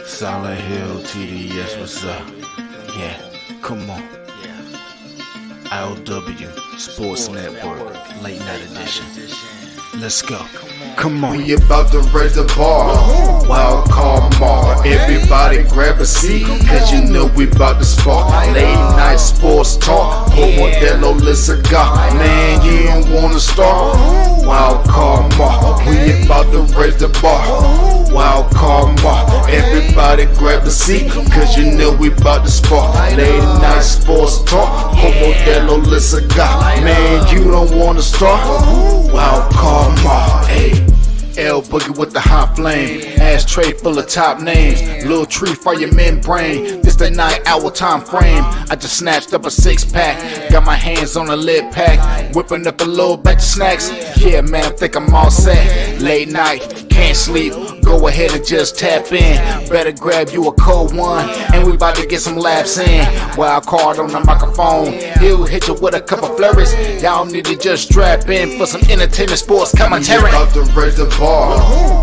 Solid Hill TDS, what's up? Yeah, come on. I.O.W. Sports Network, late night edition. Let's go. Come on. We about to raise the bar. Wild card mark. Everybody grab a seat, cause you know we about to spark. Late night sports talk. Modelo Le Cigar. Man, you don't wanna start. Wild card mark. We about to raise the bar. Wild card mark. Everybody grab a seat, cause you know we about to spark. Late night sports talk. Modelo Le Cigar. Man, you don't wanna start. Wild card mark. Hey. L Boogie with the hot flame, ashtray full of top names, little tree for your membrane. This the 9-hour time frame. I just snatched up a 6-pack, got my hands on a lid pack, whipping up a little batch of snacks. Yeah, man, I think I'm all set. Late night, can't sleep. Go ahead and just tap in. Better grab you a cold one, and we about to get some laughs in. Wild card on the microphone, he'll hit you with a couple flurries. Y'all need to just strap in for some entertainment sports commentary. We about to raise the bar.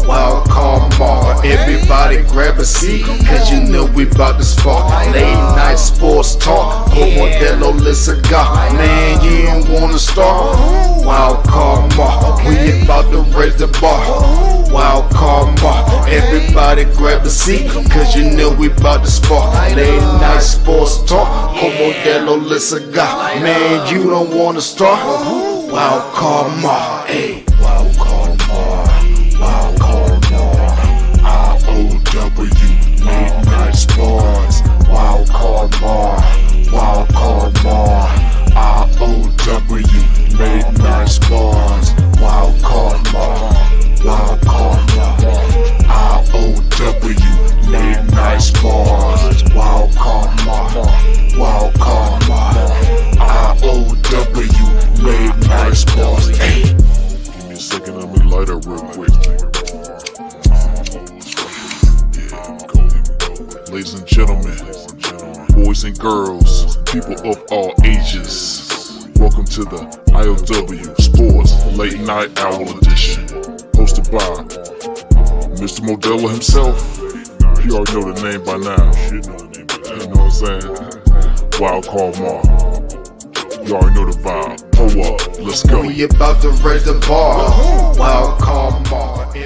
Wild card mark. Everybody grab a seat, cause you know we about to spark. Late night sports talk. Modelo Le Cigar. Man, you don't wanna start. Wild card mark. We about to raise the bar. Wild card mark. Everybody grab a seat, cause you know we about to spark. Late night sports talk. Modelo Le Cigar. Man, you don't wanna start. Wild card mark. Hey. Wild card mark. Wild card mark. I.O.W. Late night sports. Wild card mark. Wild card mark. I.O.W. Late night sports. Wild card mark. Wild card mark. I.O.W. Late night sports. Wild card mark. Wild card mark. I.O.W. Late night sports. Hey. Give me a second, let me light up real quick. Ladies and gentlemen, boys and girls, people of all ages, welcome to the I.O.W. Sports Late Night Hour Edition, hosted by Mr. Modelo himself. You already know the name by now. You know what I'm saying? Wild Card Mark. You already know the vibe. Pull up, let's go. We about to raise the bar. Wild card mark.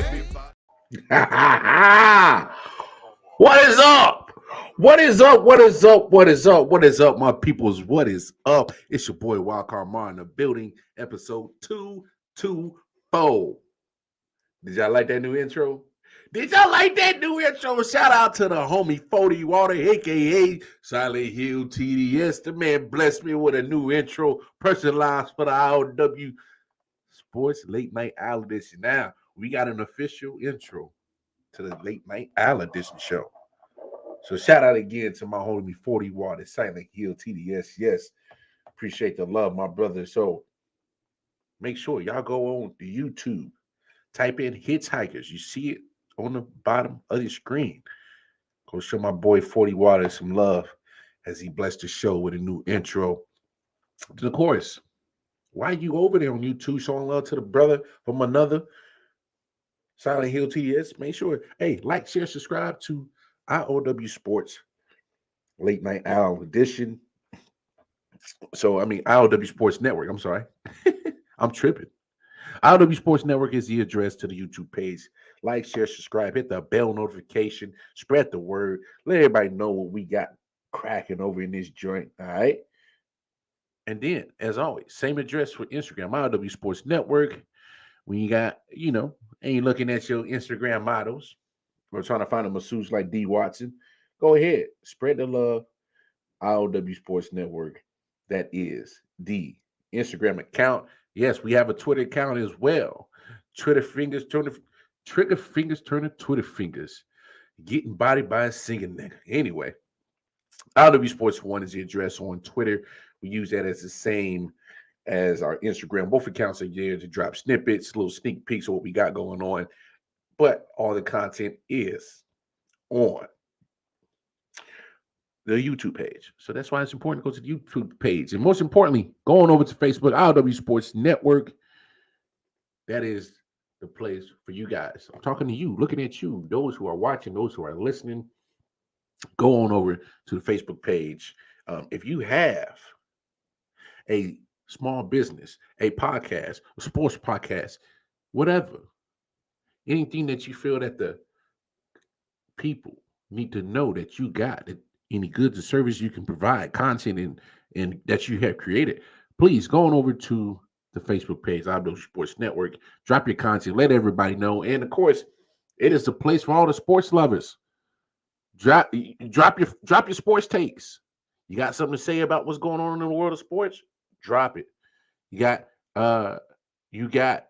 What is up? What is up? What is up? What is up? What is up, my peoples? What is up? It's your boy Wildcard Mar in the building, episode 224. Did y'all like that new intro? Did y'all like that new intro? Shout out to the homie 40 Water, aka Silent Hill TDS. The man blessed me with a new intro, personalized for the I.O.W. Sports Late Night Owl Edition. Now, we got an official intro to the Late Night Owl Edition show. So shout out again to my homie 40 Water, Silent Hill TDS. Yes, appreciate the love, my brother. So make sure y'all go on the YouTube, type in Hitchhikers. You see it on the bottom of the screen. Go show my boy 40 Water some love as he blessed the show with a new intro. And of course, why you over there on YouTube showing love to the brother from another Silent Hill TDS? Make sure, hey, like, share, subscribe to I.O.W. Sports Late Night Owl Edition. So, I.O.W. Sports Network. I'm sorry. I'm tripping. I.O.W. Sports Network is the address to the YouTube page. Like, share, subscribe, hit the bell notification, spread the word. Let everybody know what we got cracking over in this joint. All right. And then, as always, same address for Instagram, I.O.W. Sports Network. When you got, and you're looking at your Instagram models, or trying to find a masseuse like D. Watson, go ahead. Spread the love. I.O.W. Sports Network. That is the Instagram account. Yes, we have a Twitter account as well. Trigger fingers turning Twitter fingers. Getting bodied by a singing nigga. Anyway, I.O.W. Sports 1 is the address on Twitter. We use that as the same as our Instagram. Both accounts are there to drop snippets, little sneak peeks of what we got going on. But all the content is on the YouTube page. So that's why it's important to go to the YouTube page. And most importantly, going over to Facebook, I.O.W. Sports Network. That is the place for you guys. I'm talking to you, looking at you, those who are watching, those who are listening. go on over to the Facebook page. If you have a small business, a podcast, a sports podcast, whatever, anything that you feel that the people need to know that you got that any goods or service you can provide, content and that you have created, please go on over to the Facebook page, I.O.W Sports Network. Drop your content, let everybody know, and of course, it is the place for all the sports lovers. Drop your sports takes. You got something to say about what's going on in the world of sports? Drop it. You got uh you got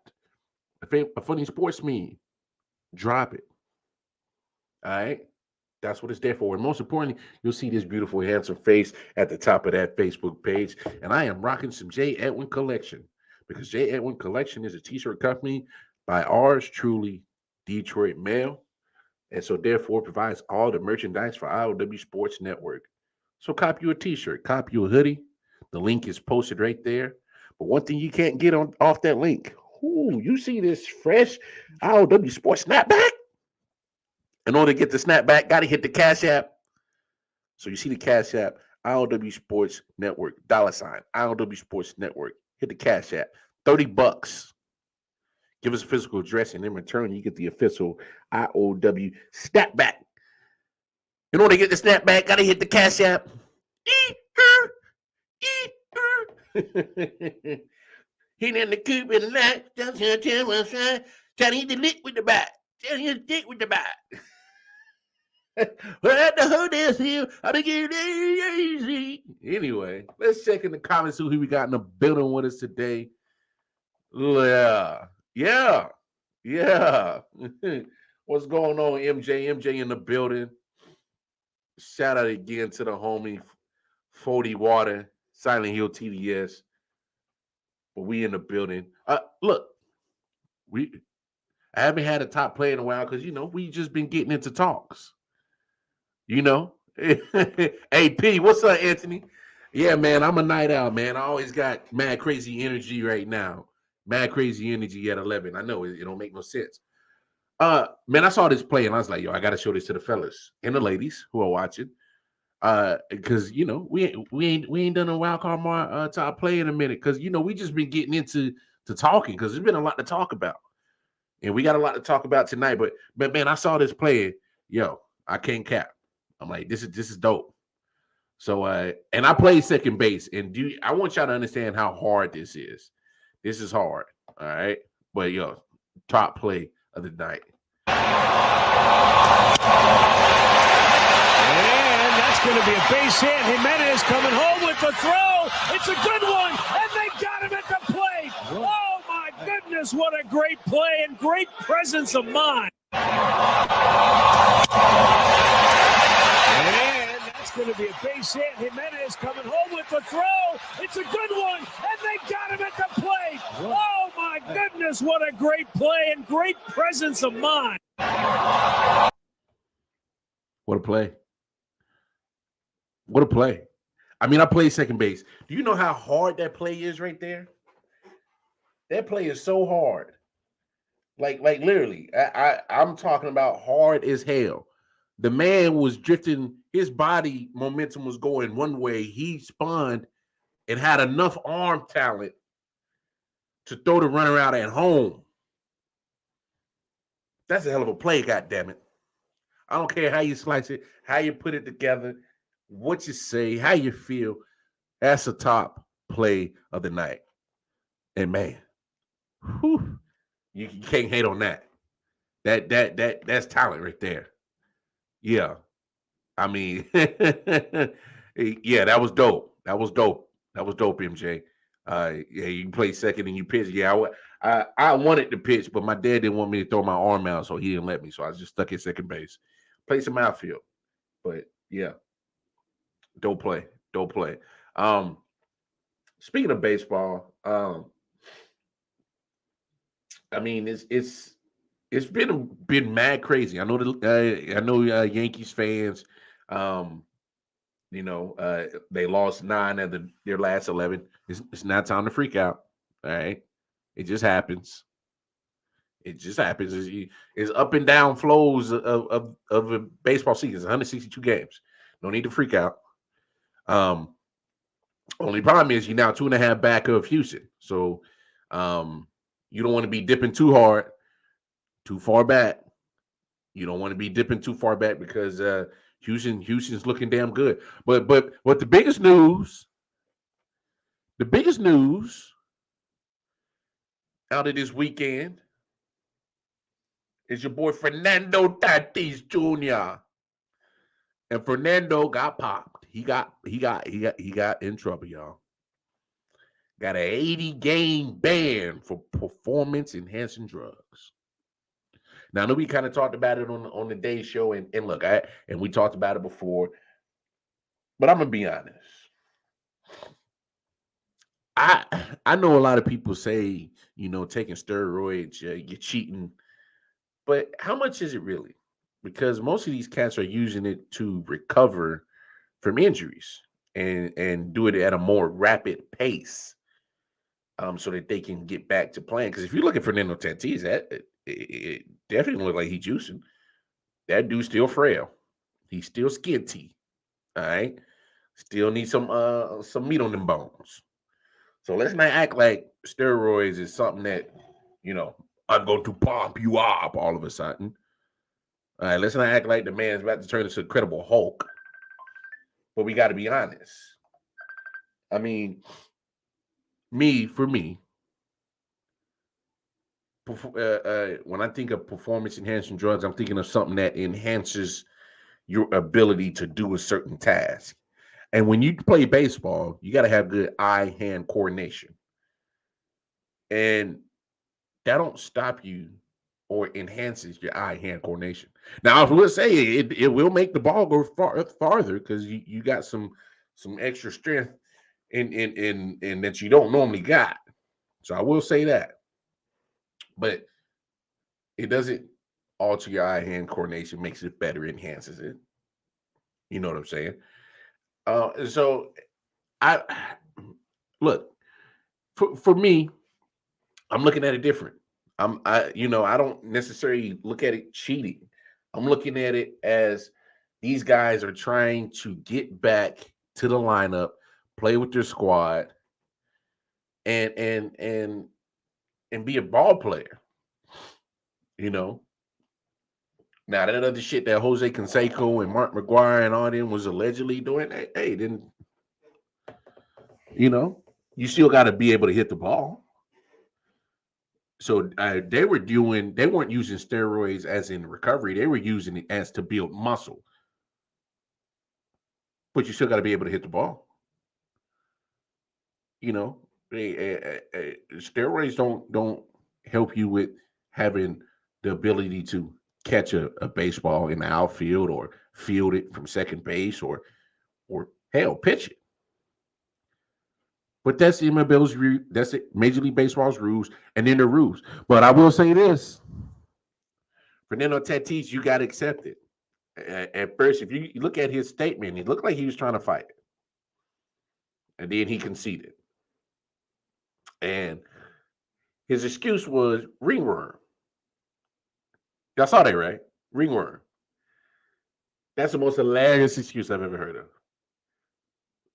a funny sports meme. Drop it. All right. That's what it's there for. And most importantly, you'll see this beautiful, handsome face at the top of that Facebook page. And I am rocking some J. Edwin Collection because J. Edwin Collection is a t-shirt company by ours truly, Detroit Mail. And so therefore provides all the merchandise for I.O.W Sports Network. So copy you a t-shirt, copy you a hoodie. The link is posted right there. But one thing you can't get on off that link. Ooh, you see this fresh I.O.W Sports snapback? In order to get the snapback, got to hit the Cash App. So you see the Cash App, I.O.W Sports Network, $ I.O.W Sports Network. Hit the Cash App, $30. Give us a physical address, and in return, you get the official I.O.W snapback. In order to get the snapback, got to hit the Cash App. He in the coop in the night, just here, trying to hit the lick with the bat. Trying to hit the dick with the bat. Well, the hood is here. I think it easy. Anyway, let's check in the comments who we got in the building with us today. Yeah. What's going on, MJ? MJ in the building. Shout out again to the homie 40 Water, Silent Hill TDS. But we in the building. Look, I haven't had a top player in a while because we just been getting into talks. Hey P, what's up, Anthony? Yeah, man, I'm a night owl, man. I always got mad crazy energy right now. Mad crazy energy at 11. I know it don't make no sense. Man, I saw this play and I was like, yo, I gotta show this to the fellas and the ladies who are watching. Because we ain't done a wild card top play in a minute. Because we just been getting into talking because there's been a lot to talk about. And we got a lot to talk about tonight. But man, I saw this play. Yo, I can't cap. I'm like, this is dope. So and I played second base, and I want y'all to understand how hard this is. This is hard, all right. But yo, top play of the night. And that's going to be a base hit. Jimenez coming home with the throw. It's a good one, and they got him at the plate. Oh my goodness, what a great play and great presence of mind. Going to be a base hit. Jimenez coming home with the throw. It's a good one, and they got him at the plate. Oh my goodness, what a great play and great presence of mind. What a play. What a play. I mean, I played second base. Do you know how hard that play is right there? That play is so hard. Like literally, I'm talking about hard as hell. The man was drifting, his body momentum was going one way. He spun and had enough arm talent to throw the runner out at home. That's a hell of a play, goddammit. I don't care how you slice it, how you put it together, what you say, how you feel. That's a top play of the night. And man, you can't hate on that. That's talent right there. Yeah. I mean, yeah, that was dope. That was dope, MJ. Yeah, you can play second and you pitch. Yeah, I wanted to pitch, but my dad didn't want me to throw my arm out, so he didn't let me. So I was just stuck at second base. Play some outfield. But yeah, dope play. Speaking of baseball, I mean, it's been mad crazy. I know Yankees fans. They lost 9 of their last 11. It's not time to freak out. All right, it just happens. It just happens. It's up and down flows of a baseball season. It's 162 games. No need to freak out. Um, Only problem is you're now 2.5 back of Houston. So you don't want to be dipping too hard, too far back. You don't want to be dipping too far back because Houston's looking damn good. But the biggest news out of this weekend is your boy Fernando Tatis Jr. And Fernando got popped. He got in trouble, y'all. Got an 80-game ban for performance enhancing drugs. Now, I know we kind of talked about it on the day show, and look, and we talked about it before, but I'm gonna be honest. I know a lot of people say, taking steroids, you're cheating, but how much is it really? Because most of these cats are using it to recover from injuries and do it at a more rapid pace, so that they can get back to playing. Because if you look at Fernando Tatis, it definitely look like he's juicing. That dude's still frail. He's still skinty. All right, still needs some meat on them bones. So let's not act like steroids is something that, I'm going to pump you up all of a sudden. All right, let's not act like the man's about to turn into Incredible Hulk. But we got to be honest. I mean, for me, when I think of performance enhancing drugs, I'm thinking of something that enhances your ability to do a certain task. And when you play baseball, you got to have good eye-hand coordination. And that don't stop you or enhances your eye-hand coordination. Now, I will say it will make the ball go farther because you got some extra strength in that you don't normally got. So I will say that. But it doesn't alter your eye-hand coordination, makes it better, enhances it. You know what I'm saying? So I look for me, I'm looking at it different. I don't necessarily look at it cheating. I'm looking at it as these guys are trying to get back to the lineup, play with their squad, and be a ball player. Now that other shit that Jose Canseco and Mark McGuire and all them was allegedly doing, hey, then you still got to be able to hit the ball. So they weren't using steroids as in recovery. They were using it as to build muscle. But you still got to be able to hit the ball. Steroids don't help you with having the ability to catch a baseball in the outfield or field it from second base or hell, pitch it. But that's that's it, Major League Baseball's rules, and then the rules. But I will say this: Fernando Tatis, you got to accept it. At first, if you look at his statement, it looked like he was trying to fight, and then he conceded. And his excuse was ringworm. Y'all saw that, right? Ringworm. That's the most hilarious excuse I've ever heard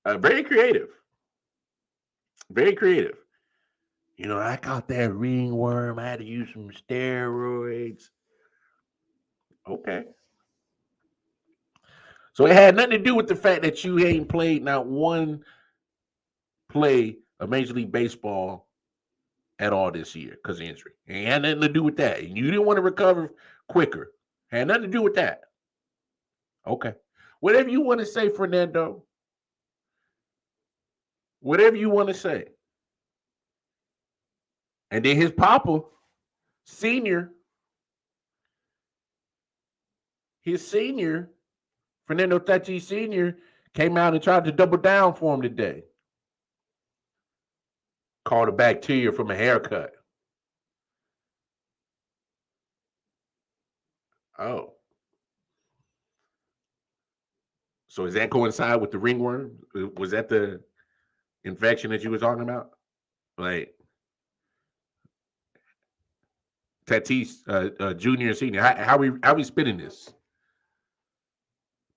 of. Very creative. Very creative. I caught that ringworm. I had to use some steroids. Okay. So it had nothing to do with the fact that you ain't played not one play of Major League Baseball at all this year because of injury. It had nothing to do with that. You didn't want to recover quicker. Had nothing to do with that. Okay. Whatever you want to say, Fernando. Whatever you want to say. And then his papa, senior, Fernando Tatis Sr., came out and tried to double down for him today. Called a bacteria from a haircut. Oh. So does that coincide with the ringworm? Was that the infection that you were talking about? Like, Tatis, junior and senior. How we spinning this?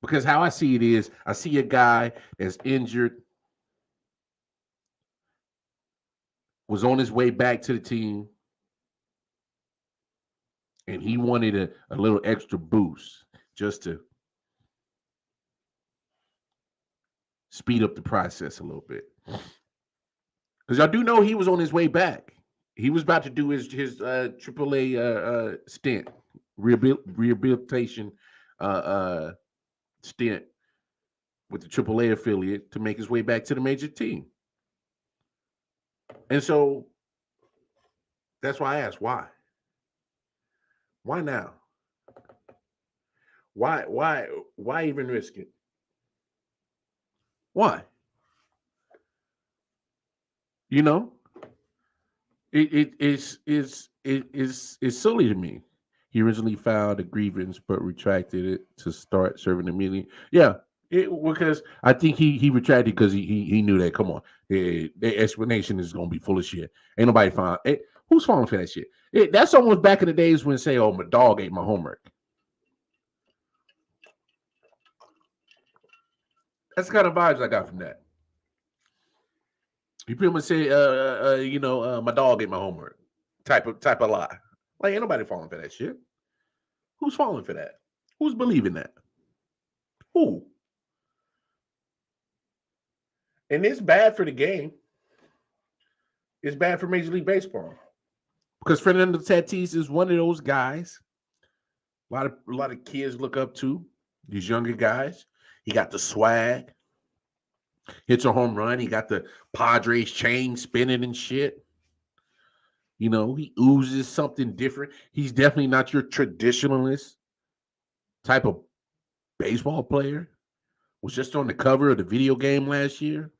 Because how I see it is, I see a guy that's injured, was on his way back to the team, and he wanted a little extra boost just to speed up the process a little bit. Because y'all do know he was on his way back. He was about to do his AAA stint, rehabilitation stint with the AAA affiliate to make his way back to the major team. And so that's why I asked why. Why now? Why even risk it? Why? You know, it's silly to me. He originally filed a grievance but retracted it to start serving immediately. Yeah, because I think he retracted because he knew that. Come on, the explanation is gonna be full of shit. Ain't nobody found. Who's falling for that shit? That's almost back in the days when say, "Oh, my dog ate my homework." That's the kind of vibes I got from that. You pretty much say, my dog ate my homework. Type of lie. Like ain't nobody falling for that shit. Who's falling for that? Who's believing that? Who? And it's bad for the game. It's bad for Major League Baseball because Fernando Tatis is one of those guys. A lot of kids look up to these younger guys. He got the swag. Hits a home run. He got the Padres chain spinning and shit. You know, he oozes something different. He's definitely not your traditionalist type of baseball player. Was just on the cover of the video game last year.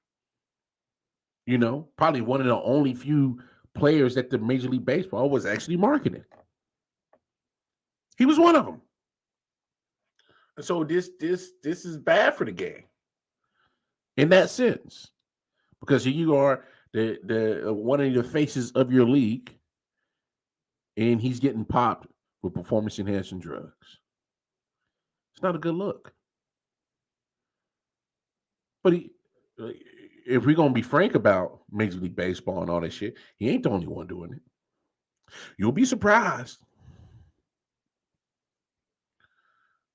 You know, probably one of the only few players that the Major League Baseball was actually marketing. He was one of them. And so this is bad for the game in that sense, because you are the one of the faces of your league, and he's getting popped with performance enhancing drugs. It's not a good look. But if we're gonna be frank about Major League Baseball and all that shit, he ain't the only one doing it. You'll be surprised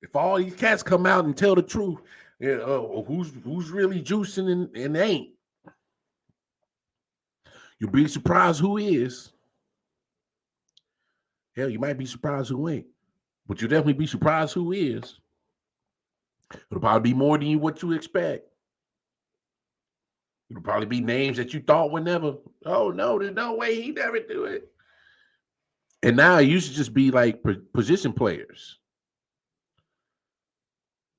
if all these cats come out and tell the truth. Who's really juicing and ain't. You'll be surprised who is. Hell, you might be surprised who ain't, but you'll definitely be surprised who is. It'll probably be more than what you expect. It'll probably be names that you thought would never. Oh no, there's no way he never do it. And now it used to just be like position players.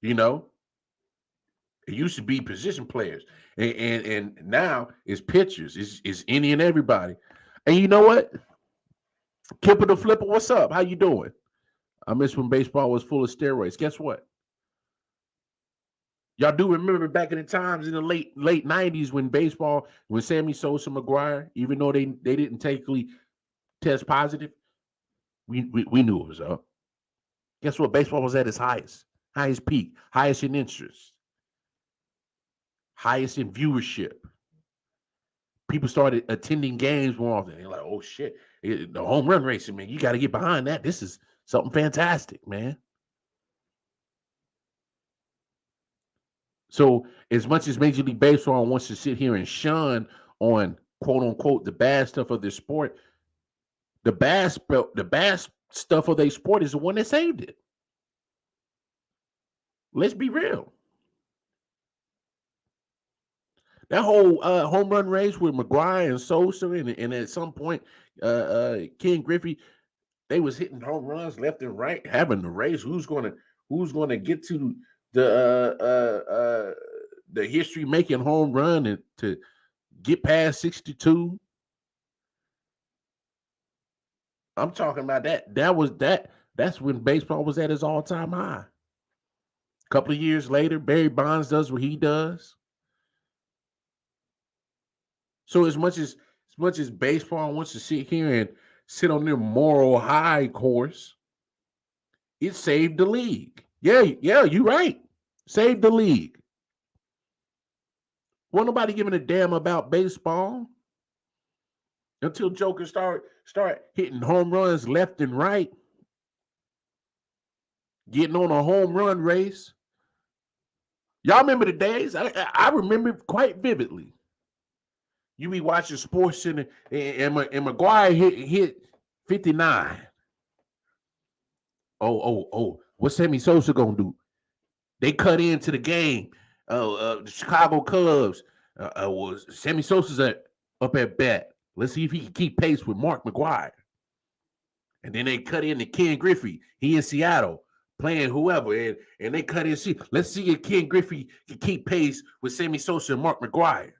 You know, it used to be position players, and now it's pitchers. It's any and everybody. And you know what? Kipper the Flipper, what's up? How you doing? I miss when baseball was full of steroids. Guess what? Y'all do remember back in the times in the late 90s when Sammy Sosa, McGuire, even though they didn't technically test positive, we knew it was up. Guess what? Baseball was at its highest peak, highest in interest, highest in viewership. People started attending games more often. They're like, oh shit, the home run racing, man, you got to get behind that. This is something fantastic, man. So as much as Major League Baseball wants to sit here and shun on quote unquote the bad stuff of this sport, the bad stuff of their sport is the one that saved it. Let's be real. That whole home run race with McGuire and Sosa, and at some point, Ken Griffey, they was hitting home runs left and right, having the race. Who's gonna get to the history making home run and to get past 62? I'm talking about that. That's when baseball was at its all-time high. A couple of years later, Barry Bonds does what he does. So as much as baseball wants to sit here and sit on their moral high horse, it saved the league. Yeah, you're right. Saved the league. Wasn't nobody giving a damn about baseball until Joker start hitting home runs left and right, getting on a home run race. Y'all remember the days? I remember quite vividly. You be watching Sports Center and McGuire hit 59. Oh, what's Sammy Sosa gonna do? They cut into the game. The Chicago Cubs was Sammy Sosa's up at bat. Let's see if he can keep pace with Mark McGuire. And then they cut in to Ken Griffey. He in Seattle playing whoever, and they cut in. Let's see if Ken Griffey can keep pace with Sammy Sosa and Mark McGuire.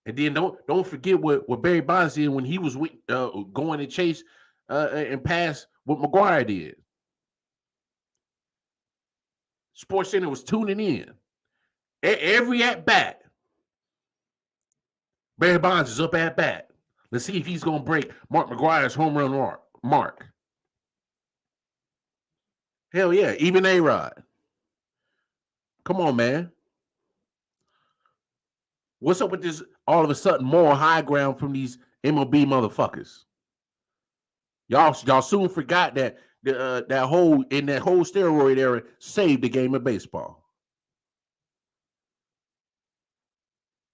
And then don't forget what Barry Bonds did when he was going to chase and pass what McGuire did. Sports Center was tuning in. Every at bat, Barry Bonds is up at bat. Let's see if he's going to break Mark McGuire's home run mark. Hell yeah, even A-Rod. Come on, man. What's up with this all of a sudden more high ground from these MLB motherfuckers? Y'all soon forgot that that whole steroid era saved the game of baseball.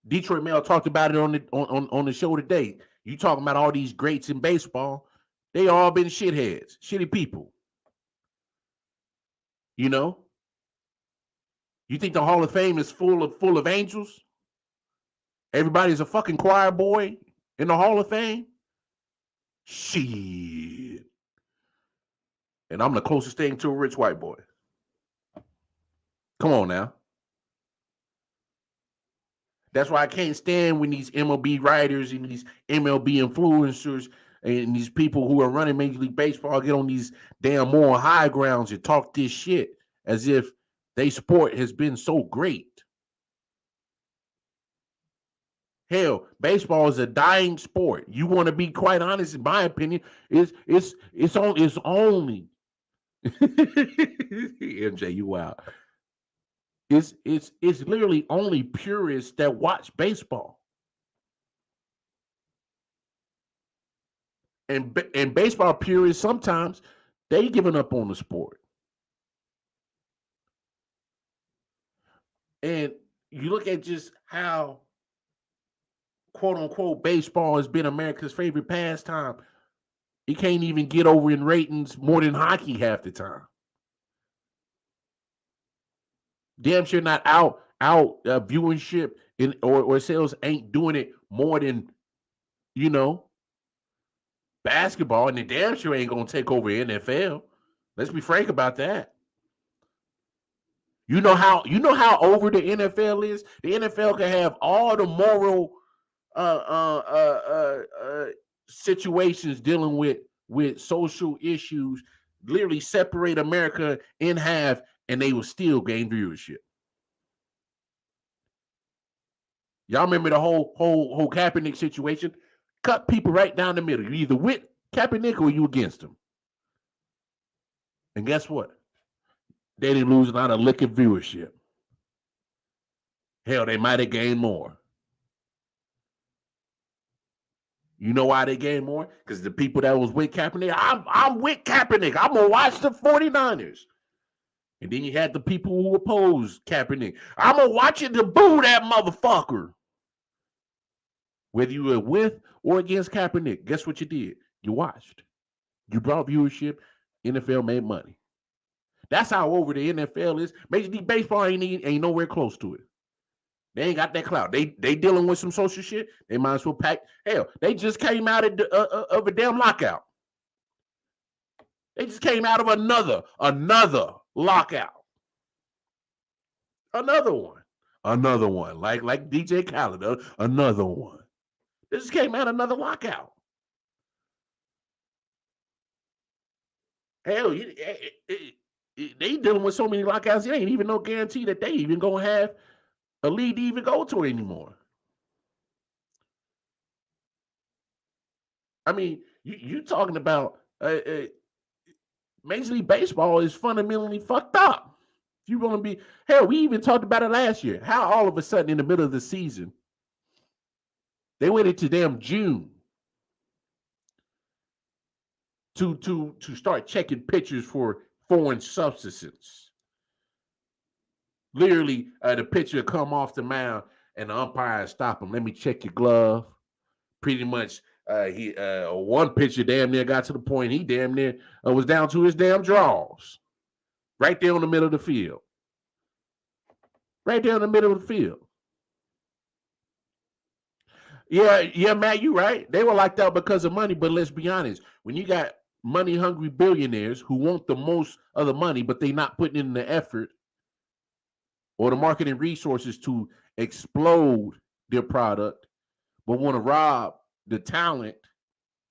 Detroit Mail talked about it on the show today. You talking about all these greats in baseball? They all been shitheads, shitty people. You know? You think the Hall of Fame is full of angels? Everybody's a fucking choir boy in the Hall of Fame? Shit. And I'm the closest thing to a rich white boy. Come on now. That's why I can't stand when these MLB writers and these MLB influencers and these people who are running Major League Baseball get on these damn moral high grounds and talk this shit as if their sport has been so great. Hell, baseball is a dying sport. You want to be quite honest, in my opinion, it's only MJ, you wild. It's literally only purists that watch baseball. And baseball purists, sometimes they giving up on the sport. And you look at just how quote unquote baseball has been America's favorite pastime. It can't even get over in ratings more than hockey half the time. Damn sure not out viewership or sales ain't doing it more than, you know, basketball, and the damn sure ain't gonna take over NFL. Let's be frank about that. You know how over the NFL is? The NFL can have all the moral situations dealing with social issues, literally separate America in half, and they will still gain viewership. Y'all remember the whole Kaepernick situation? Cut people right down the middle. You either with Kaepernick or you against him. And guess what? They didn't lose not a lick of viewership. Hell, they might have gained more. You know why they gained more? Because the people that was with Kaepernick, I'm with Kaepernick. I'm going to watch the 49ers. And then you had the people who opposed Kaepernick. I'm going to watch it to boo that motherfucker. Whether you were with or against Kaepernick, guess what you did? You watched. You brought viewership. NFL made money. That's how over the NFL is. Major League Baseball ain't nowhere close to it. They ain't got that clout. They dealing with some social shit. They might as well pack. Hell, they just came out of a damn lockout. They just came out of another lockout. Another one. Like DJ Khaled, another one. They just came out of another lockout. Hell, they dealing with so many lockouts. There ain't even no guarantee that they even gonna have a league to even go to anymore. I mean, you talking about Major League Baseball is fundamentally fucked up. If you want to be, hell, we even talked about it last year. How all of a sudden in the middle of the season, they waited to damn June to start checking pitchers for foreign substances. Literally, the pitcher come off the mound and the umpire stop him. Let me check your glove. Pretty much, he one pitcher damn near got to the point he damn near was down to his damn draws, right there in the middle of the field. Right there in the middle of the field. Yeah, Matt, you right. They were locked out because of money, but let's be honest. When you got money-hungry billionaires who want the most of the money, but they not putting in the effort or the marketing resources to explode their product, but want to rob the talent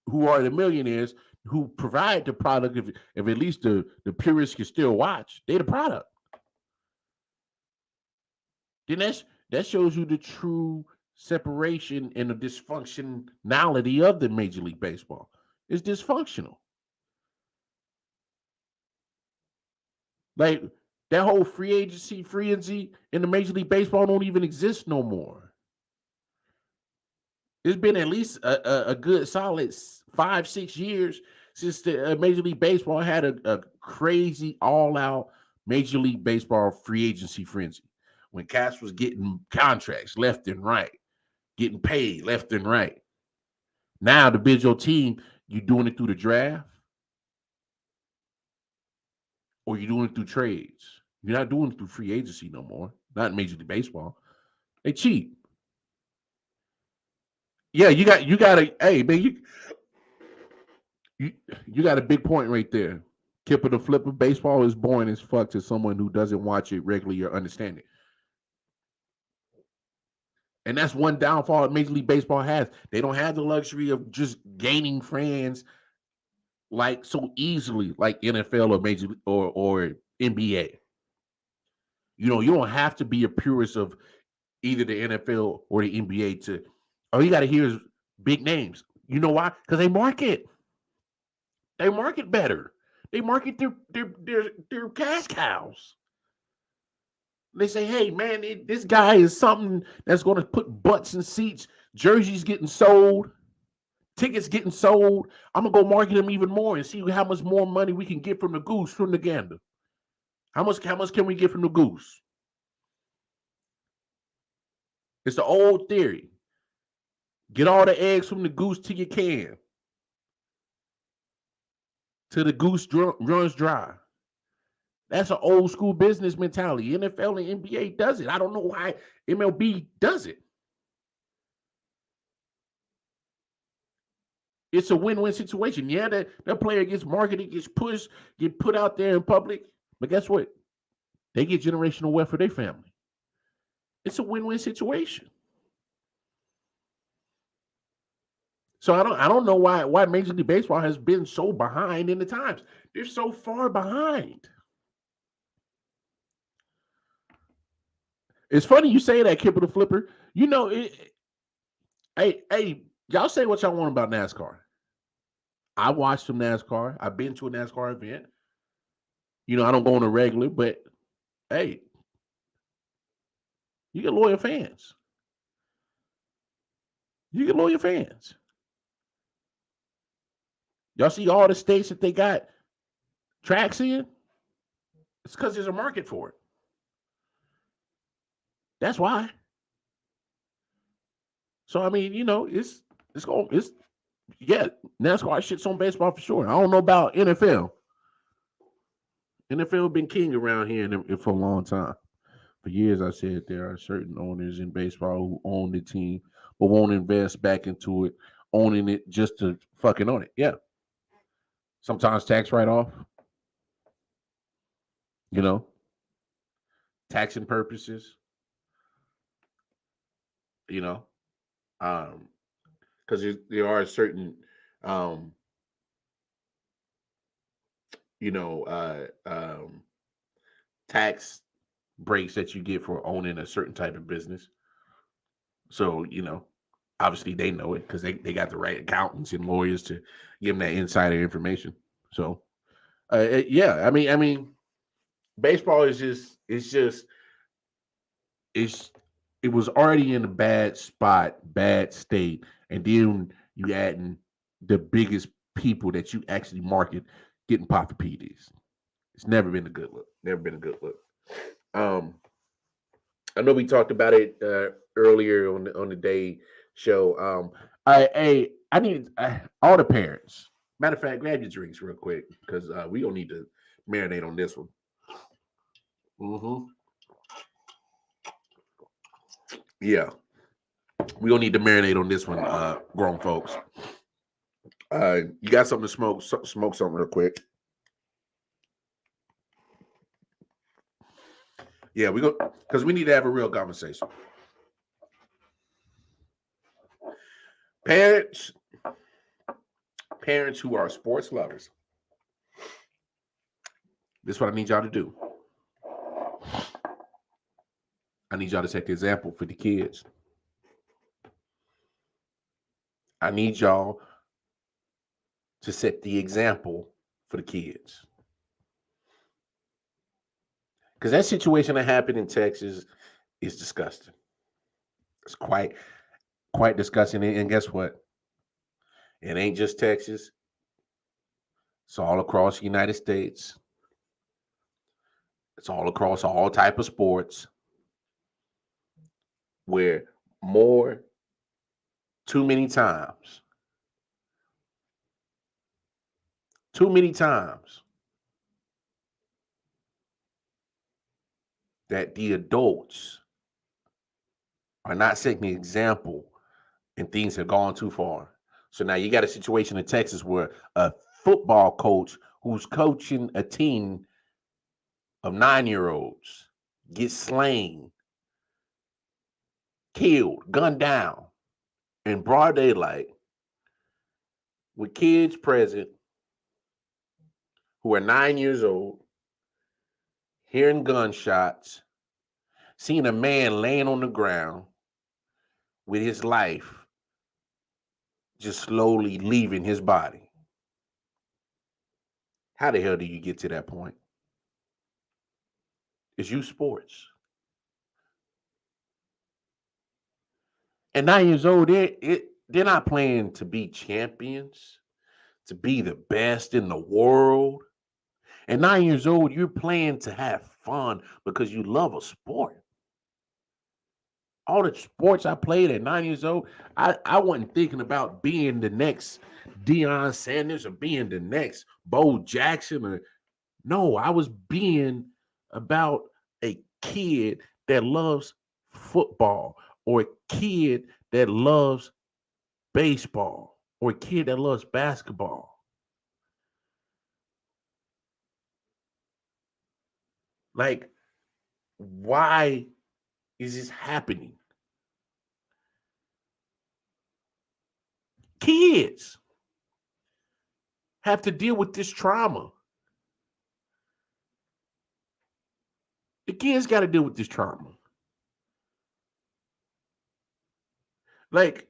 who are the millionaires who provide the product, if at least the purists can still watch, they the product. Then that shows you the true separation and the dysfunctionality of the Major League Baseball. It's dysfunctional. Like that whole free agency in the Major League Baseball don't even exist no more. It's been at least a good solid 5-6 years since the Major League Baseball had a crazy all-out Major League Baseball free agency frenzy when cats was getting contracts left and right, getting paid left and right. Now to build your team, you doing it through the draft or you're doing it through trades. You're not doing it through free agency no more. Not in Major League Baseball. They cheap. Yeah, you got a hey man, you got a big point right there. Kipper the Flipper, baseball is boring as fuck to someone who doesn't watch it regularly or understand it. And that's one downfall that Major League Baseball has. They don't have the luxury of just gaining fans like so easily, like NFL or Major or NBA. You know, you don't have to be a purist of either the NFL or the NBA to. All you got to hear is big names. You know why? Because they market. They market better. They market their cash cows. They say, hey, man, this guy is something that's going to put butts in seats, jerseys getting sold, tickets getting sold. I'm going to go market him even more and see how much more money we can get from the goose, from the gander. How much can we get from the goose? It's the old theory. Get all the eggs from the goose till you can. Till the goose runs dry. That's an old school business mentality. NFL and NBA does it. I don't know why MLB does it. It's a win-win situation. Yeah, that player gets marketed, gets pushed, get put out there in public. But guess what? They get generational wealth for their family. It's a win-win situation. So I don't know why Major League Baseball has been so behind in the times. They're so far behind. It's funny you say that, Kipper the Flipper. You know, hey, y'all say what y'all want about NASCAR. I watched some NASCAR. I've been to a NASCAR event. You know, I don't go on a regular, but hey, you get loyal fans. You get loyal fans. Y'all see all the states that they got tracks in? It's because there's a market for it. That's why. So I mean, you know, it's yeah, NASCAR shit's on baseball for sure. I don't know about NFL. NFL been king around here for a long time. For years, I said there are certain owners in baseball who own the team but won't invest back into it, owning it just to fucking own it. Yeah. Sometimes tax write off, you know, taxing purposes, you know, because there are certain, um, you know, tax breaks that you get for owning a certain type of business. So, you know, Obviously, they know it because they got the right accountants and lawyers to give them that insider information. So, yeah, I mean, baseball is just it's it was already in a bad spot, bad state, and then you adding the biggest people that you actually market getting popped for PDs. It's never been a good look. Never been a good look. Um, I know we talked about it earlier on the day show. I need all the parents. Matter of fact, grab your drinks real quick because we don't need to marinate on this one. Mm-hmm. Yeah, we don't need to marinate on this one, grown folks. You got something to smoke? Smoke something real quick. Yeah, we go because we need to have a real conversation. Parents, parents who are sports lovers. This is what I need y'all to do. I need y'all to set the example for the kids. I need y'all to set the example for the kids. Because that situation that happened in Texas is disgusting. It's quite disgusting. And guess what? It ain't just Texas. It's all across the United States. It's all across all type of sports where too many times that the adults are not setting the example and things have gone too far. So now you got a situation in Texas where a football coach who's coaching a team of 9-year-olds gets slain, killed, gunned down in broad daylight with kids present who are 9 years old, hearing gunshots, seeing a man laying on the ground with his life just slowly leaving his body. How the hell do you get to that point? It's youth sports. At 9 years old, they're not playing to be champions, to be the best in the world. At 9 years old, you're playing to have fun because you love a sport. All the sports I played at 9 years old, I wasn't thinking about being the next Deion Sanders or being the next Bo Jackson. No, I was being about a kid that loves football or a kid that loves baseball or a kid that loves basketball. Like, why is this happening? Kids have to deal with this trauma. The kids got to deal with this trauma. Like,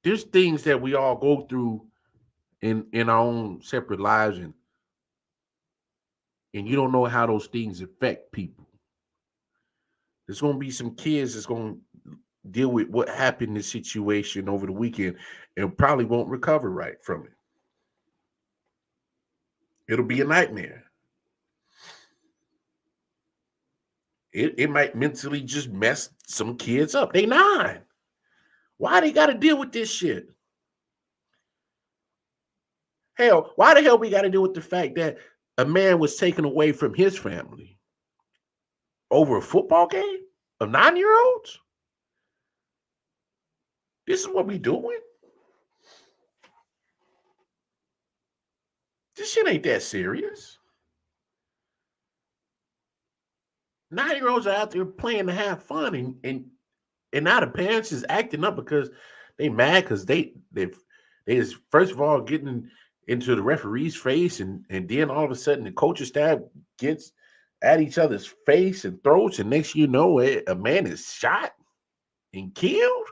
there's things that we all go through in our own separate lives, and you don't know how those things affect people. There's going to be some kids that's going to deal with what happened in this situation over the weekend and probably won't recover right from it. It'll be a nightmare. It might mentally just mess some kids up. They 9. Why they got to deal with this shit? Hell, why the hell we got to deal with the fact that a man was taken away from his family over a football game of 9-year-olds? This is what we doing? This shit ain't that serious. 9-year-olds are out there playing to have fun, and now the parents is acting up because they mad because they is first of all getting into the referee's face, and then all of a sudden the coaching staff gets at each other's face and throats, and next you know it, a man is shot and killed.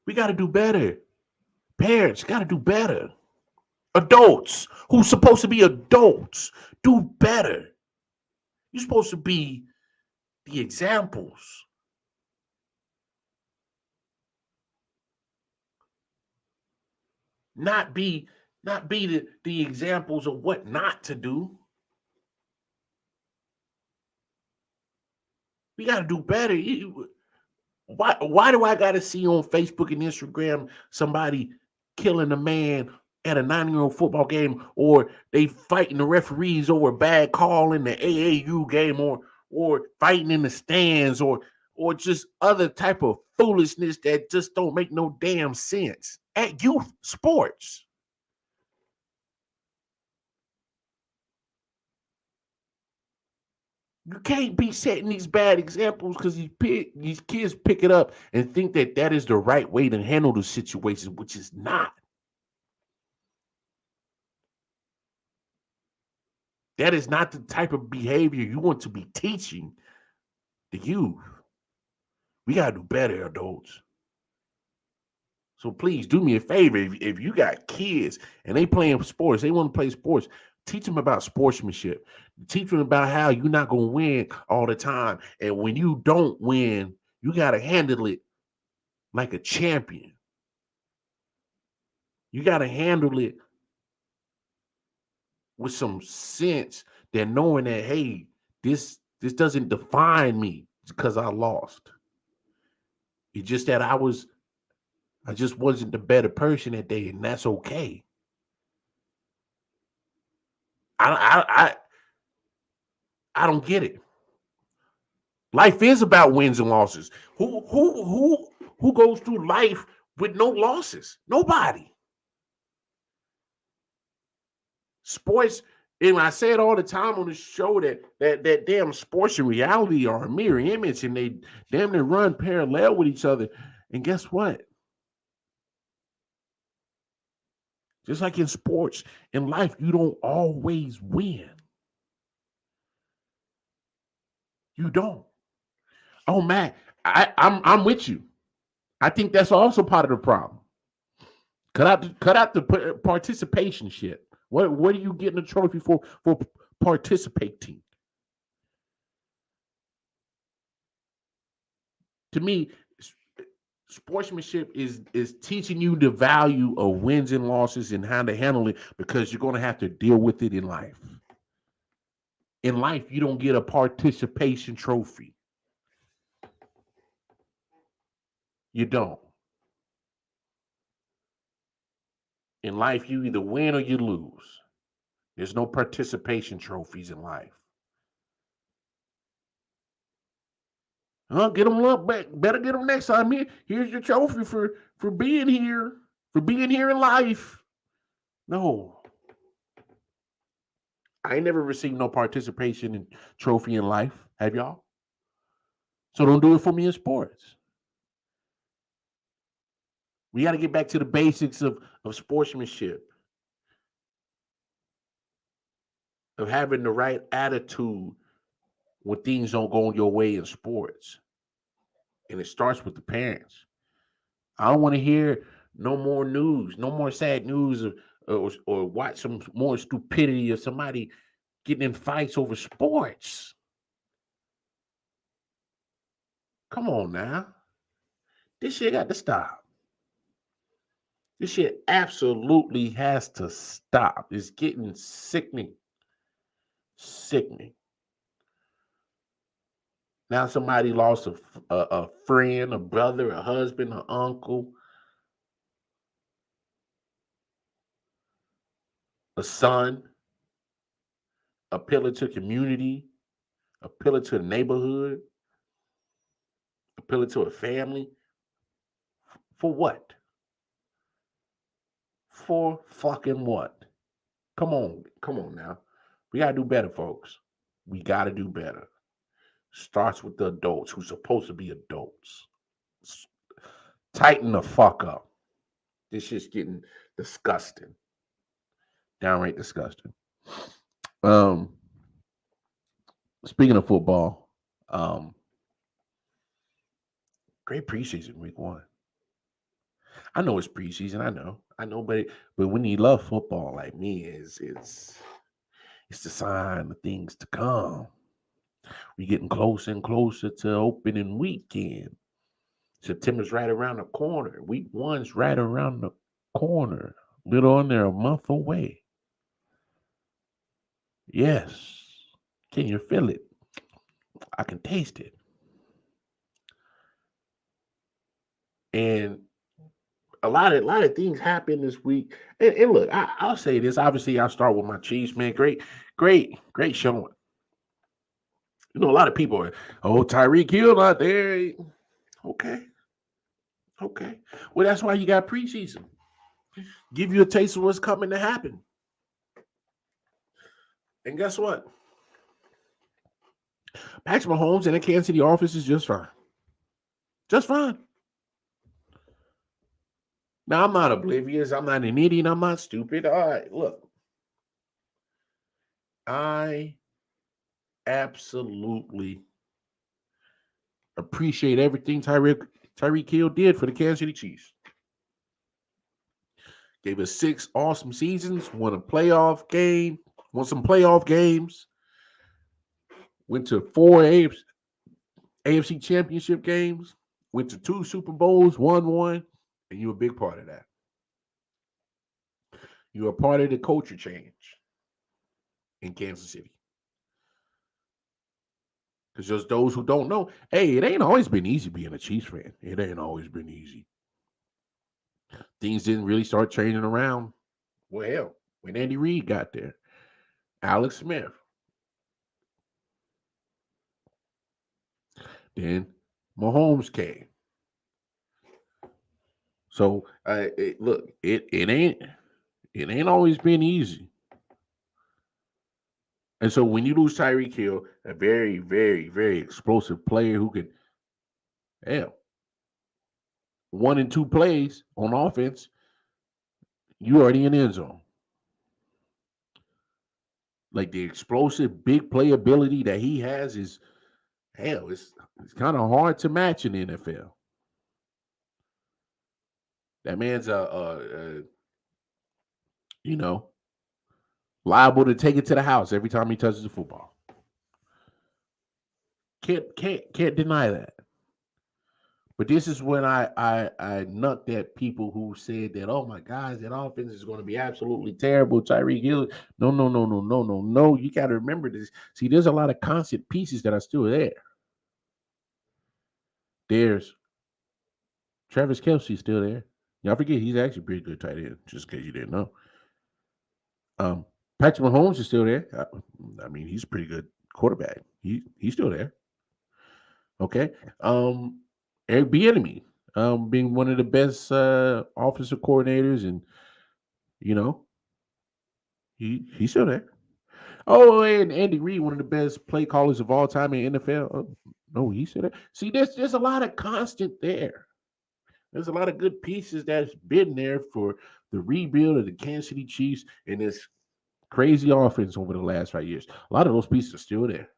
We got to do better. Parents got to do better. Adults who's supposed to be adults do better. You're supposed to be the examples. Not be the examples of what not to do. We got to do better. Why do I got to see on Facebook and Instagram somebody killing a man at a 9-year-old football game, or they fighting the referees over a bad call in the AAU game, or fighting in the stands, or just other type of foolishness that just don't make no damn sense at youth sports? You can't be setting these bad examples because these kids pick it up and think that that is the right way to handle the situation, which is not. That is not the type of behavior you want to be teaching the youth. We got to do better, adults. So please do me a favor. If you got kids and they playing sports, they want to play sports, teach them about sportsmanship. Teach them about how you're not going to win all the time. And when you don't win, you got to handle it like a champion. You got to handle it with some sense, that knowing that, hey, this doesn't define me because I lost. It's just that I just wasn't the better person that day, and that's okay. I don't get it. Life is about wins and losses. Who goes through life with no losses? Nobody. Sports, and I say it all the time on the show that damn sports and reality are a mirror image, and they damn near run parallel with each other. And guess what? Just like in sports, in life, you don't always win. You don't. Oh man, I'm with you. I think that's also part of the problem. Cut out the participation shit. What are you getting a trophy for participating? To me, sportsmanship is teaching you the value of wins and losses and how to handle it, because you're going to have to deal with it in life. In life, you don't get a participation trophy. You don't. In life, you either win or you lose. There's no participation trophies in life. Get them up back. Better get them next time. Here's your trophy for being here, in life. No, I ain't never received no participation in trophy in life. Have y'all? So don't do it for me in sports. We got to get back to the basics of sportsmanship, of having the right attitude when things don't go your way in sports. And it starts with the parents. I don't want to hear no more news, no more sad news, or watch some more stupidity of somebody getting in fights over sports. Come on now. This shit got to stop. This shit absolutely has to stop. It's getting sickening. Sickening. Now somebody lost a friend, a brother, a husband, an uncle, a son, a pillar to community, a pillar to the neighborhood, a pillar to a family. For what? For fucking what? Come on now. We gotta do better, folks. We gotta do better. Starts with the adults who's supposed to be adults. Tighten the fuck up. This shit's getting disgusting. Downright disgusting. Um, Speaking of football, great preseason week 1. I know it's preseason. I know, but when you love football like me, it's the sign of things to come. We're getting closer and closer to opening weekend. September's right around the corner. Week one's right around the corner. Little under a month away. Yes. Can you feel it? I can taste it. And a lot of things happened this week. And look, I'll say this. Obviously, I'll start with my Chiefs, man. Great showing. You know, a lot of people are, oh, Tyreek Hill out there. Okay. Okay. Well, that's why you got preseason. Give you a taste of what's coming to happen. And guess what? Patrick Mahomes and the Kansas City office is just fine. Just fine. Now, I'm not oblivious. I'm not an idiot. I'm not stupid. All right, look. I absolutely appreciate everything Tyreek Hill did for the Kansas City Chiefs. Gave us 6 awesome seasons, won a playoff game, won some playoff games, went to 4 AFC championship games, went to 2 Super Bowls, won one, and you're a big part of that. You're a part of the culture change in Kansas City. Because just those who don't know, hey, it ain't always been easy being a Chiefs fan. It ain't always been easy. Things didn't really start changing around. Well, hell, when Andy Reid got there, Alex Smith. Then Mahomes came. So look, it ain't always been easy. And so when you lose Tyreek Hill, a very, very, very explosive player who could, hell, 1 and 2 plays on offense, you already in the end zone. Like the explosive big playability that he has is, hell, it's kind of hard to match in the NFL. That man's you know, liable to take it to the house every time he touches the football. Can't deny that. But this is when I nucked at people who said that, oh my gosh, that offense is going to be absolutely terrible. Tyreek Hill. No. You got to remember this. See, there's a lot of constant pieces that are still there. There's Travis Kelce still there. Y'all forget he's actually pretty good tight end, just in case you didn't know. Patrick Mahomes is still there. I mean, he's a pretty good quarterback. He's still there. Okay. Eric Bieniemy, being one of the best offensive coordinators, and you know, he's still there. Oh, and Andy Reid, one of the best play callers of all time in NFL. Oh, no, he's still there. See, there's a lot of constant there. There's a lot of good pieces that's been there for the rebuild of the Kansas City Chiefs and this crazy offense over the last 5 years. A lot of those pieces are still there.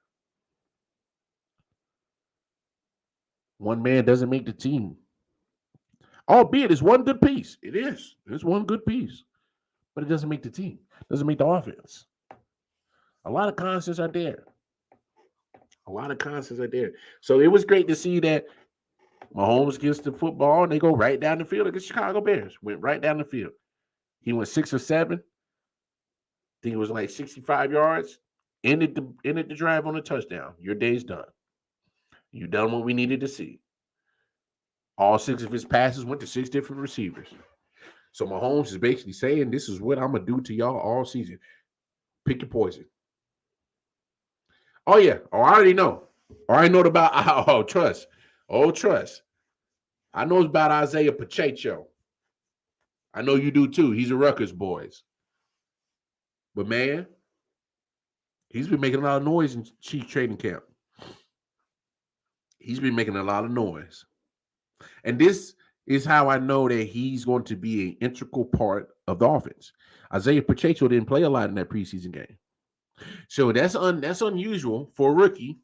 One man doesn't make the team. Albeit it's one good piece. It is. It's one good piece. But it doesn't make the team. It doesn't make the offense. A lot of constants are there. So it was great to see that Mahomes gets the football and they go right down the field against Chicago Bears. Went right down the field. He went 6 or 7. I think it was like 65 yards. Ended the drive on a touchdown. Your day's done. You done what we needed to see. All 6 of his passes went to 6 different receivers. So Mahomes is basically saying, this is what I'm going to do to y'all all season. Pick your poison. Oh, yeah. Oh, I already know. I already know about, trust. Oh, trust. I know about Isaiah Pacheco. I know you do too. He's a Rutgers boys. But, man, he's been making a lot of noise in Chiefs training camp. He's been making a lot of noise. And this is how I know that he's going to be an integral part of the offense. Isaiah Pacheco didn't play a lot in that preseason game. So that's unusual for a rookie.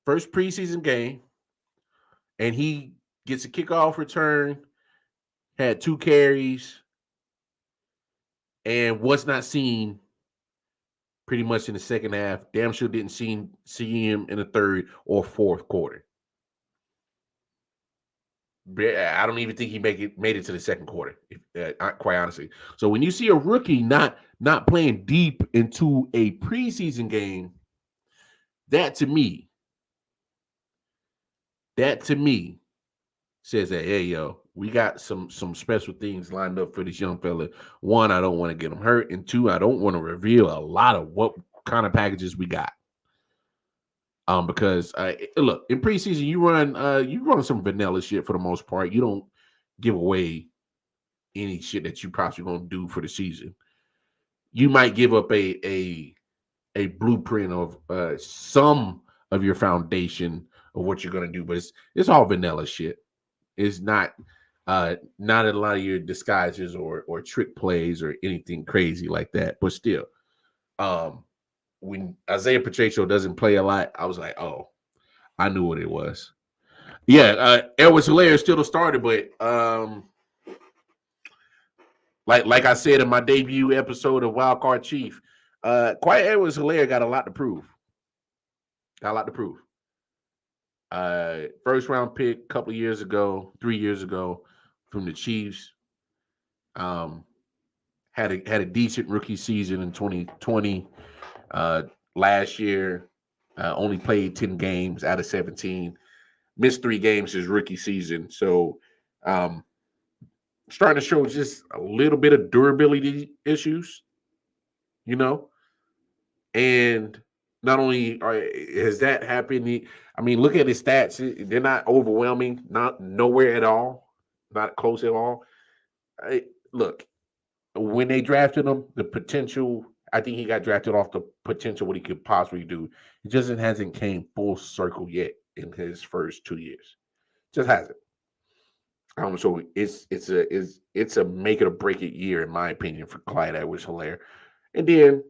First preseason game. And he gets a kickoff return, had 2 carries, and was not seen pretty much in the second half. Damn sure didn't see him in the third or fourth quarter. I don't even think he made it to the second quarter, quite honestly. So when you see a rookie not playing deep into a preseason game, that to me says that, hey, yo, we got some special things lined up for this young fella. One, I don't want to get him hurt, and two, I don't want to reveal a lot of what kind of packages we got. Because look, in preseason you run some vanilla shit for the most part. You don't give away any shit that you possibly gonna do for the season. You might give up a blueprint of some of your foundation of what you're gonna do, but it's all vanilla shit. It's not a lot of your disguises or trick plays or anything crazy like that. But still, when Isaiah Pacheco doesn't play a lot, I was like, oh, I knew what it was. Yeah, Edwards-Helaire is still the starter, but like I said in my debut episode of Wild Card Chief, Quiet Edwards-Helaire got a lot to prove. First round pick a couple years ago, 3 years ago, from the Chiefs. Had a decent rookie season in 2020. Last year, only played 10 games out of 17. Missed 3 games his rookie season. So starting to show just a little bit of durability issues, you know. And not only has that happened, I mean, look at his stats. They're not overwhelming, not nowhere at all, not close at all. Look, when they drafted him, the potential, I think he got drafted off the potential what he could possibly do. It just hasn't came full circle yet in his first 2 years. Just hasn't. So it's a make it or break it year, in my opinion, for Clyde Edwards-Helaire. And then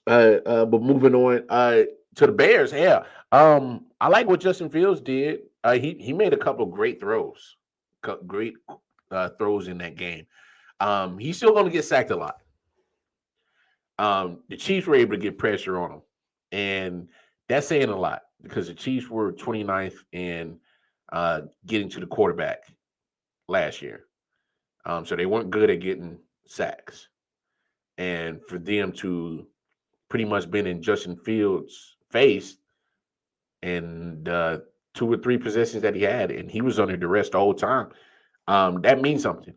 but moving on to the Bears, yeah. I like what Justin Fields did. He made a couple of great throws, great throws in that game. He's still going to get sacked a lot. The Chiefs were able to get pressure on him, and that's saying a lot because the Chiefs were 29th in getting to the quarterback last year. So they weren't good at getting sacks, and for them to pretty much been in Justin Fields' face and 2 or 3 possessions that he had, and he was under duress the whole time. That means something.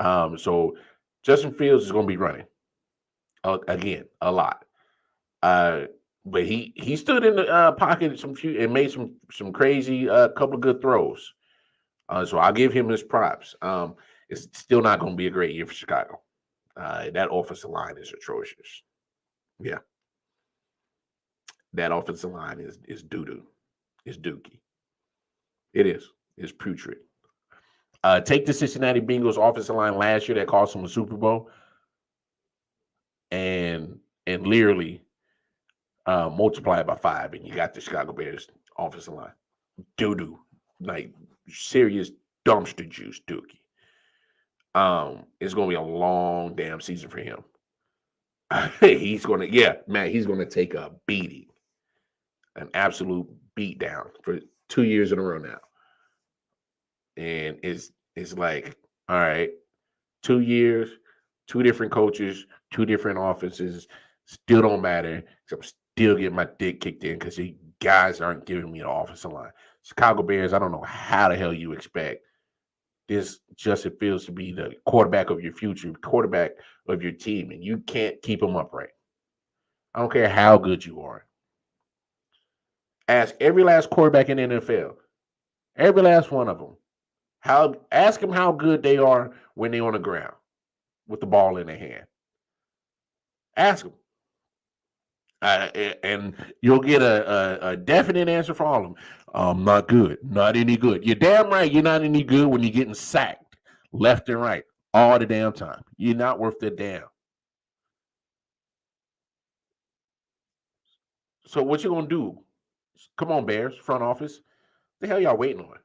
So Justin Fields is going to be running again a lot. But he stood in the pocket and made some crazy couple of good throws. So I'll give him his props. It's still not going to be a great year for Chicago. That offensive line is atrocious. Yeah. That offensive line is doo-doo. It's dookie. It is. It's putrid. Take the Cincinnati Bengals offensive line last year that cost them a Super Bowl and literally multiply it by 5, and you got the Chicago Bears offensive line. Doo-doo. Like serious dumpster juice dookie. It's gonna be a long damn season for him. He's gonna take a beating. An absolute beatdown for 2 years in a row now. And it's like, all right, 2 years, 2 different coaches, 2 different offenses, still don't matter. I'm still getting my dick kicked in because the guys aren't giving me the offensive line. Chicago Bears, I don't know how the hell you expect this Justin Fields to be the quarterback of your future, quarterback of your team, and you can't keep him upright. I don't care how good you are. Ask every last quarterback in the NFL, every last one of them. Ask them how good they are when they're on the ground with the ball in their hand. Ask them. And you'll get a definite answer for all of them. Not good. Not any good. You're damn right you're not any good when you're getting sacked left and right all the damn time. You're not worth the damn. So what you going to do? Come on, Bears, front office. The hell y'all waiting on?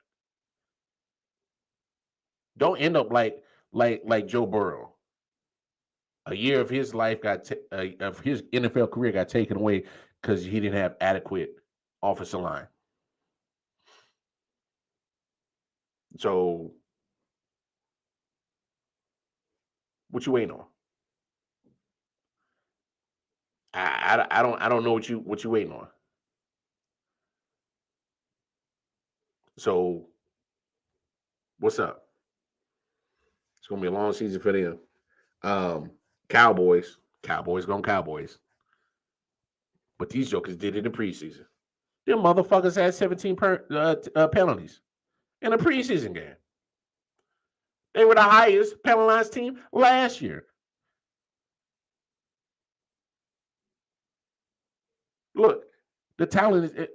Don't end up like Joe Burrow. A year of his life of his NFL career got taken away because he didn't have adequate offensive line. So, what you waiting on? I don't know what you waiting on. So, what's up? It's gonna be a long season for them. Cowboys going Cowboys. But these jokers did it in preseason. Them motherfuckers had 17 penalties in a preseason game. They were the highest penalized team last year. Look, the talent is.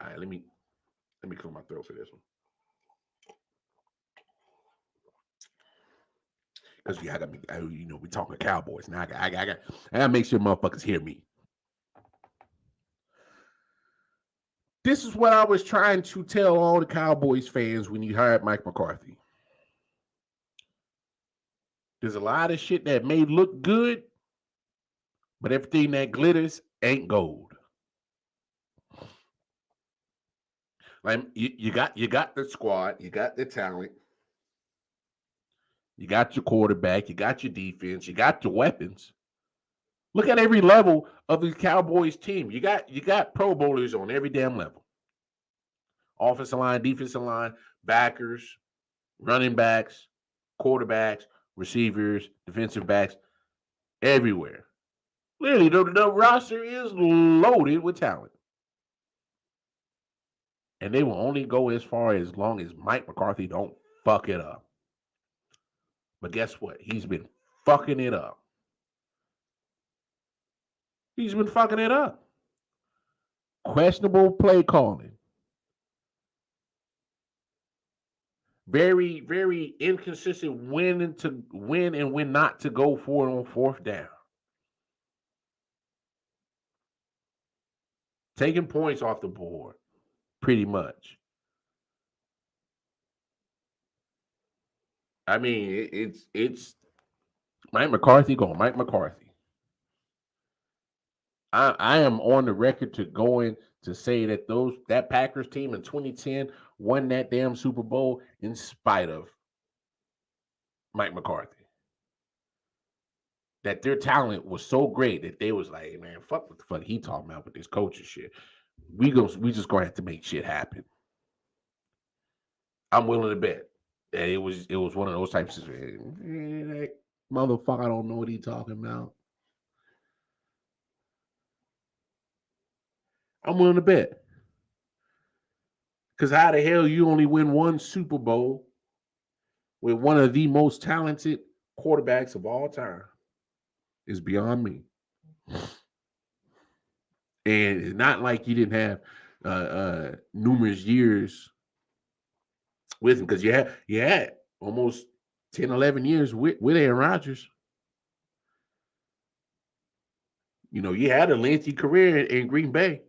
All right, let me clear my throat for this one. Because I got we talking Cowboys now. I gotta make sure motherfuckers hear me. This is what I was trying to tell all the Cowboys fans when you hired Mike McCarthy. There's a lot of shit that may look good, but everything that glitters ain't gold. Like you got the squad, you got the talent, you got your quarterback, you got your defense, you got your weapons. Look at every level of the Cowboys team. You got Pro Bowlers on every damn level. Offensive line, defensive line, backers, running backs, quarterbacks, receivers, defensive backs, everywhere. Literally, the roster is loaded with talent. And they will only go as far as long as Mike McCarthy don't fuck it up. But guess what? He's been fucking it up. He's been fucking it up. Questionable play calling. Very, very inconsistent when and when not to go for it on fourth down. Taking points off the board, pretty much. I mean, it's Mike McCarthy going Mike McCarthy. I am on the record to say that that Packers team in 2010 won that damn Super Bowl in spite of Mike McCarthy. That their talent was so great that they was like, hey, man, fuck what the fuck he talking about with this coaching shit. We just gonna have to make shit happen. I'm willing to bet that it was one of those types of that motherfucker don't know what he talking about. I'm willing to bet. Because how the hell you only win one Super Bowl with one of the most talented quarterbacks of all time is beyond me. And it's not like you didn't have numerous years with him, because you had almost 10, 11 years with Aaron Rodgers. You know, you had a lengthy career in Green Bay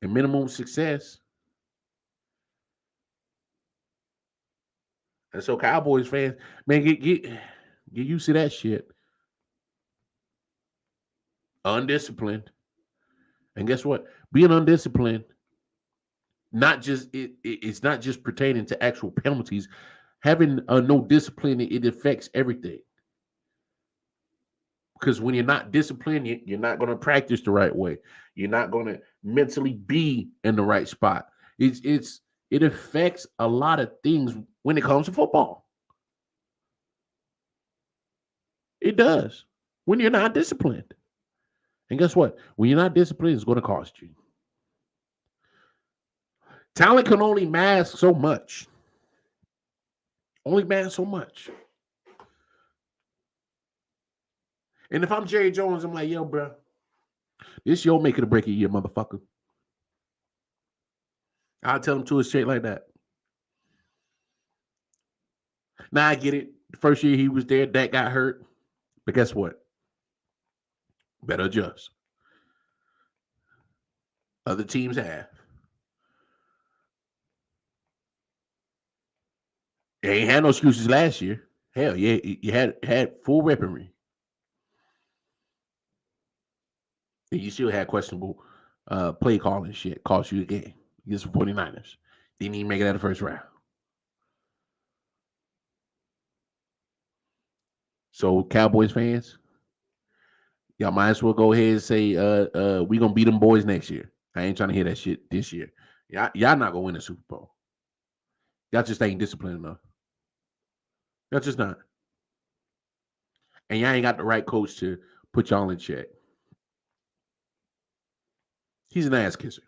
and minimum success. And so Cowboys fans, man, get used to that shit. Undisciplined. And guess what? Being undisciplined, it's not just pertaining to actual penalties. Having no discipline, it affects everything. Because when you're not disciplined, you're not going to practice the right way. You're not going to mentally be in the right spot. It affects a lot of things when it comes to football. It does. When you're not disciplined. And guess what? When you're not disciplined, it's going to cost you. Talent can only mask so much. Only mask so much. And if I'm Jerry Jones, I'm like, yo, bro, this your make it or break it year, motherfucker. I'll tell him to his straight like that. Now I get it. The first year he was there, Dak got hurt. But guess what? Better adjust. Other teams have. You ain't had no excuses last year. Hell, yeah, you had full weaponry. And you still had questionable play calling shit. Cost you the game against the 49ers. Didn't even make it out of the first round. So, Cowboys fans, y'all might as well go ahead and say, we gonna beat them boys next year. I ain't trying to hear that shit this year. Y'all not gonna win the Super Bowl. Y'all just ain't disciplined enough. Y'all just not. And y'all ain't got the right coach to put y'all in check. He's an ass kisser.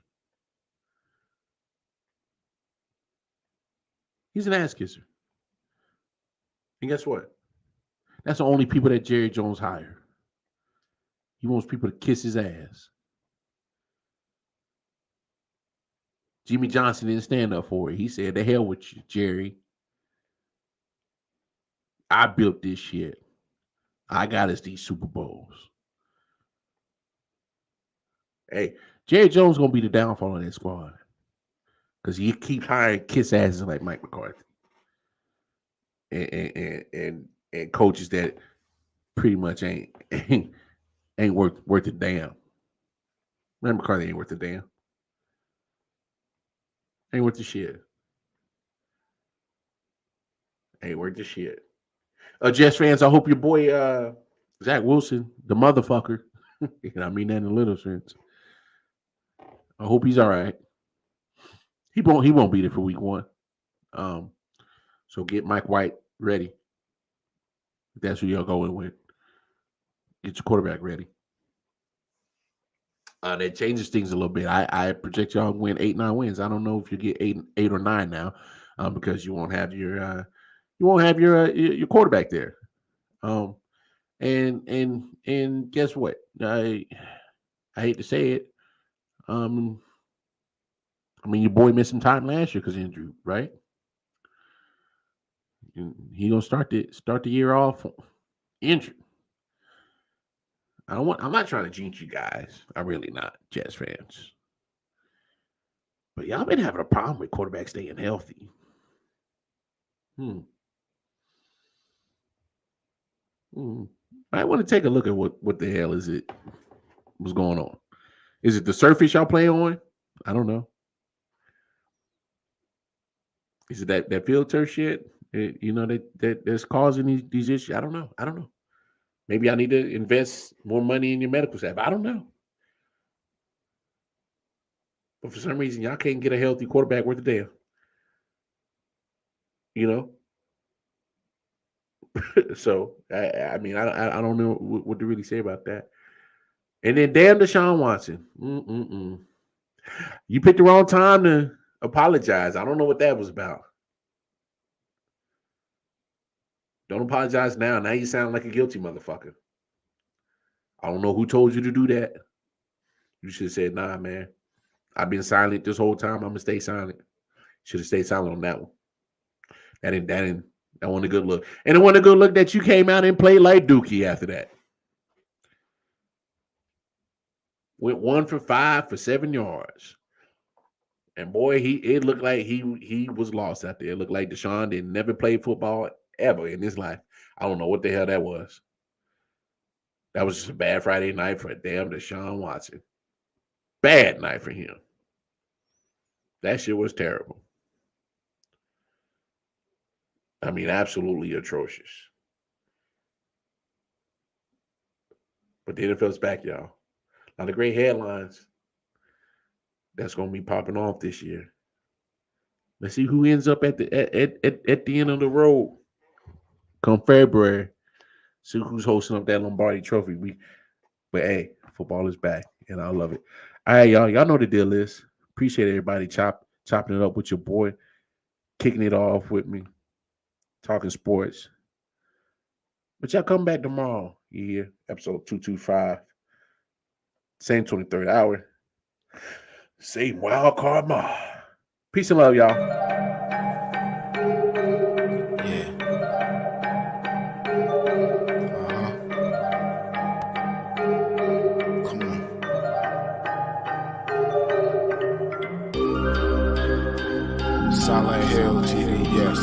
He's an ass kisser. And guess what? That's the only people that Jerry Jones hired. He wants people to kiss his ass. Jimmy Johnson didn't stand up for it. He said, "The hell with you, Jerry. I built this shit. I got us these Super Bowls." Hey, Jerry Jones gonna be the downfall of that squad because he keeps hiring kiss asses like Mike McCarthy and coaches that pretty much ain't worth a damn. Mike McCarthy ain't worth a damn. Ain't worth the shit. Ain't worth the shit. Jets fans, I hope your boy Zach Wilson, the motherfucker, and I mean that in a little sense. I hope he's all right. He won't be there for week 1. So get Mike White ready. If that's who y'all going with. Get your quarterback ready. That changes things a little bit. I project y'all win 8-9 wins. I don't know if you get eight or 9 now, because you won't have your quarterback there. And guess what? I hate to say it. I mean, your boy missed some time last year because of injury, right? He gonna start the year off injured. I'm not trying to jinx you guys. I'm really not, Jets fans. But y'all been having a problem with quarterbacks staying healthy. I want to take a look at what the hell is it? What's going on? Is it the surface y'all play on? I don't know. Is it that field turf shit? That's causing these issues. I don't know. Maybe I need to invest more money in your medical staff. I don't know. But for some reason, y'all can't get a healthy quarterback worth a damn. So I mean, I don't know what to really say about that. And then damn Deshaun Watson. You picked the wrong time to apologize. I don't know what that was about. Don't apologize now. Now you sound like a guilty motherfucker. I don't know who told you to do that. You should have said, "Nah, man. I've been silent this whole time. I'm gonna stay silent." Should have stayed silent on that one. That wasn't a good look. And it wasn't a good look that you came out and played like Dookie after that. Went 1 for 5 for 7 yards. And boy, it looked like he was lost out there. It looked like Deshaun didn't never play football ever in his life. I don't know what the hell that was. That was just a bad Friday night for damn Deshaun Watson. Bad night for him. That shit was terrible. I mean, absolutely atrocious. But the NFL's back, y'all. A lot of great headlines that's going to be popping off this year. Let's see who ends up at the end of the road come February. See who's hosting up that Lombardi Trophy week. But hey, football is back, and I love it. All right, y'all. Y'all know the deal is. Appreciate everybody chopping it up with your boy, kicking it off with me, talking sports. But y'all come back tomorrow. You hear? Episode 225. Same 23rd hour. Same wild card ma. Peace and love, y'all. Yeah. Come on. Silent Hill TV, yes.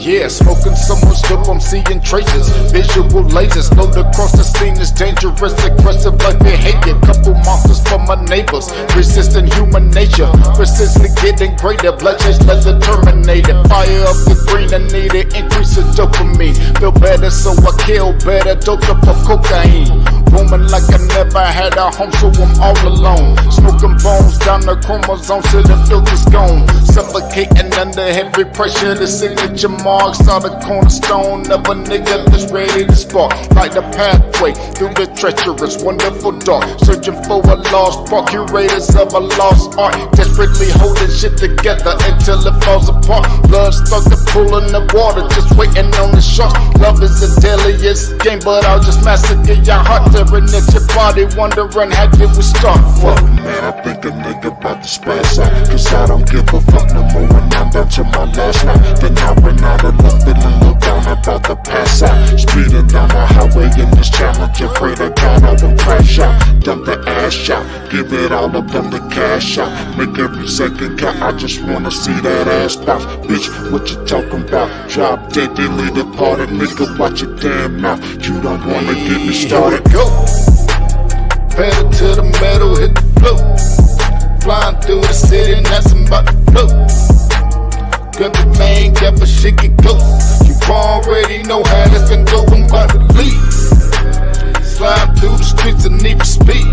Yeah, smoking so much dope, I'm seeing traces. Visual lasers load across the scene is dangerous, aggressive like behavior. Couple monsters for my neighbors, resisting human nature. Persistently getting greater, bloodshed like the Terminator. Fire up the green, I need it, increase the dopamine. Feel better, so I kill better, doped up for cocaine. Roaming like I never had a home, so I'm all alone. Smoking bones down the chromosomes till the filter's gone. Suffocating under heavy pressure, the signature marks are the cornerstone of a nigga that's ready to spark. Like the pathway through the treacherous, wonderful dark. Searching for a lost part, curators of a lost art. Desperately holding shit together until it falls apart. Blood started pulling the water, just waiting on the shark. Love is the deadliest game, but I'll just massacre your heart. Tearing at your body, wondering how did we start from? Man, I think a nigga about to spaz out, cause I don't give a fuck no more when I'm down to my last night. Then I went out of love, feeling look down, about to pass out. Speeding down the highway in this challenge, afraid to God I will crash out. Dump the ash out, give it all up on the cash out. Make every second count, I just wanna see that ass bounce. Bitch, what you talking about? Drop dead, delete the party, nigga, watch your damn mouth. You don't wanna get me started. Go. Pedal to the metal, hit the floor. Flying through the city, and that's about to float. Grab the main, grab a shake it go. You already know how this can go, I'm about to leave. Slide through the streets and need for speed.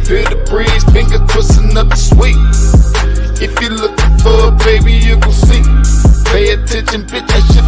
Feel the breeze, finger twisting up the sweet. If you're looking for a baby, you gon' see. Pay attention, bitch,